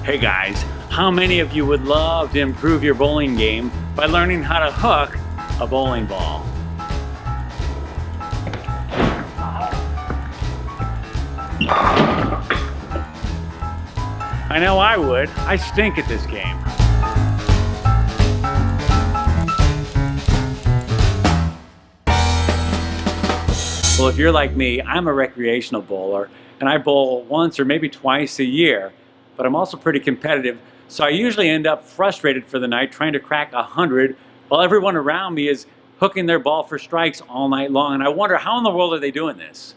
Hey guys, how many of you would love to improve your bowling game by learning how to hook a bowling ball? I know I would. I stink at this game. Well, if you're like me, I'm a recreational bowler and I bowl once or maybe twice a year, but I'm also pretty competitive, so I usually end up frustrated for the night trying to crack 100 while everyone around me is hooking their ball for strikes all night long, and I wonder how in the world are they doing this?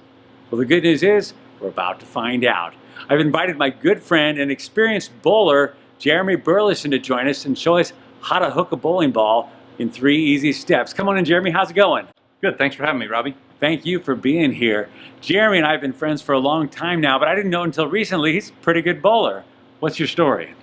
Well, the good news is we're about to find out. I've invited my good friend and experienced bowler, Jeremy Burleson, to join us and show us how to hook a bowling ball in 3 easy steps. Come on in, Jeremy. How's it going? Good. Thanks for having me, Robbie. Thank you for being here. Jeremy and I have been friends for a long time now, but I didn't know until recently he's a pretty good bowler. What's your story?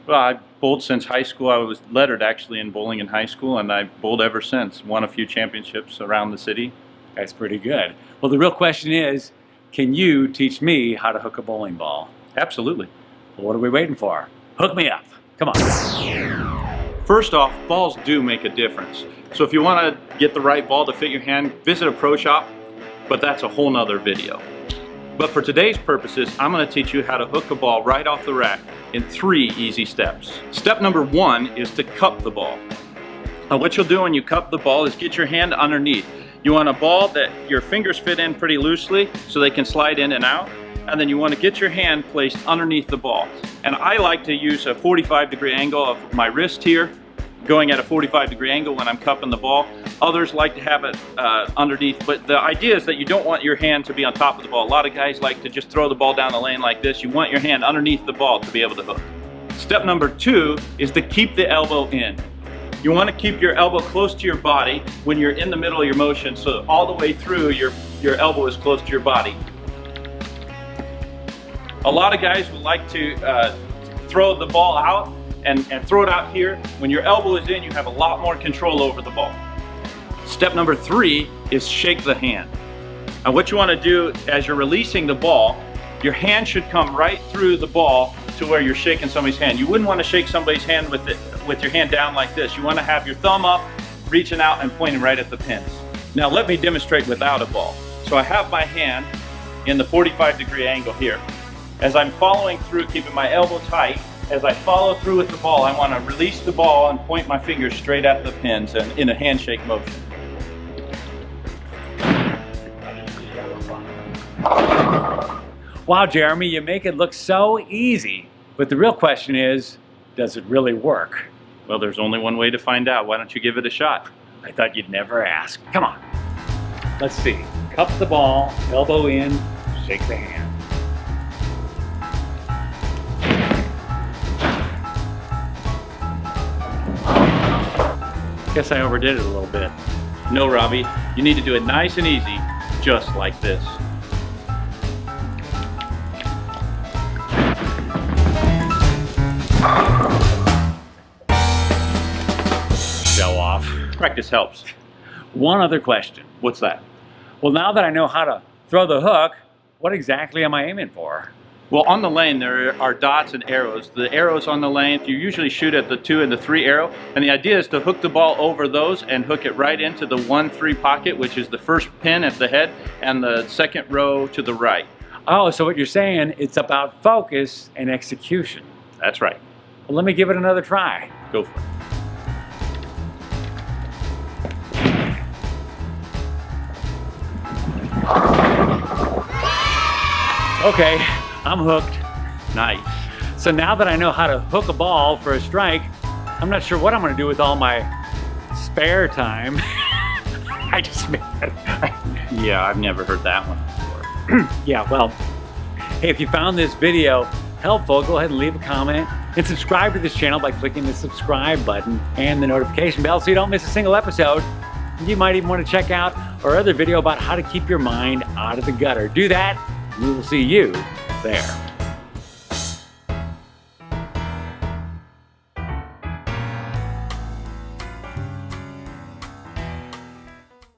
Well, I've bowled since high school. I was lettered actually in bowling in high school, and I've bowled ever since. Won a few championships around the city. That's pretty good. Well, the real question is, can you teach me how to hook a bowling ball? Absolutely. Well, what are we waiting for? Hook me up. Come on. First off, balls do make a difference. So if you want to get the right ball to fit your hand, visit a pro shop, but that's a whole nother video. But for today's purposes, I'm going to teach you how to hook a ball right off the rack in 3 easy steps. Step number 1 is to cup the ball. Now what you'll do when you cup the ball is get your hand underneath. You want a ball that your fingers fit in pretty loosely so they can slide in and out. And then you want to get your hand placed underneath the ball. And I like to use a 45-degree angle of my wrist here, going at a 45-degree angle when I'm cupping the ball. Others like to have it underneath, but the idea is that you don't want your hand to be on top of the ball. A lot of guys like to just throw the ball down the lane like this. You want your hand underneath the ball to be able to hook. Step number 2 is to keep the elbow in. You want to keep your elbow close to your body when you're in the middle of your motion, so all the way through your elbow is close to your body. A lot of guys would like to throw the ball out and throw it out here. When your elbow is in, you have a lot more control over the ball. Step number 3 is shake the hand. Now what you want to do as you're releasing the ball, your hand should come right through the ball to where you're shaking somebody's hand. You wouldn't want to shake somebody's hand with your hand down like this. You want to have your thumb up, reaching out and pointing right at the pins. Now let me demonstrate without a ball. So I have my hand in the 45-degree angle here. As I'm following through, keeping my elbow tight, as I follow through with the ball, I want to release the ball and point my fingers straight at the pins and in a handshake motion. Wow, Jeremy, you make it look so easy. But the real question is, does it really work? Well, there's only one way to find out. Why don't you give it a shot? I thought you'd never ask. Come on. Let's see. Cup the ball, elbow in, shake the hand. Guess I overdid it a little bit. No, Robbie, you need to do it nice and easy, just like this. Show off. Practice helps. One other question. What's that? Well, now that I know how to throw the hook, what exactly am I aiming for? Well, on the lane, there are dots and arrows. The arrows on the lane, you usually shoot at the 2 and the 3 arrow, and the idea is to hook the ball over those and hook it right into the 1-3 pocket, which is the first pin at the head, and the second row to the right. Oh, so what you're saying, it's about focus and execution. That's right. Well, let me give it another try. Go for it. Okay, I'm hooked. Nice. So now that I know how to hook a ball for a strike, I'm not sure what I'm going to do with all my spare time. I just made it. Yeah, I've never heard that one before. Yeah, well, hey, if you found this video helpful, go ahead and leave a comment and subscribe to this channel by clicking the subscribe button and the notification bell so you don't miss a single episode. You might even want to check out our other video about how to keep your mind out of the gutter. Do that, and we will see you there.